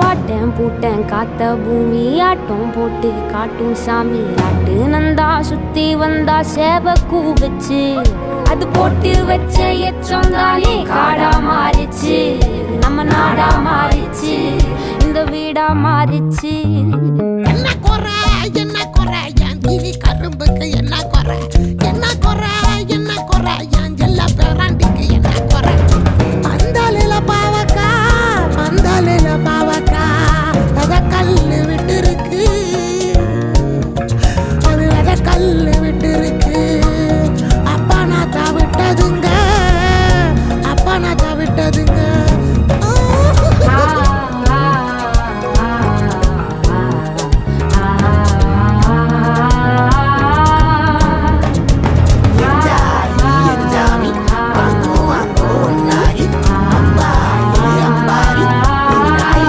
பாட்டேன் பூட்டேன் காத்த பூமி ஆட்டம் போட்டு காட்டும் சாமி ராட்டு நந்தா சுத்தி வந்தா சேவ கூவச்சு அது போட்டு வச்ச எச்சந்தாலே காடா மாறிச்சு நம்ம நாடா மாறிச்சு இந்த வீடா மாறிச்சு. என்ன குறை என் கிளி கரும்புக்கு என்ன குறை என் ஜெல்ல பேராண்டிக்கு என்ன குறை. மந்தாலில பாவக்கா அத கல்லு விட்டுரு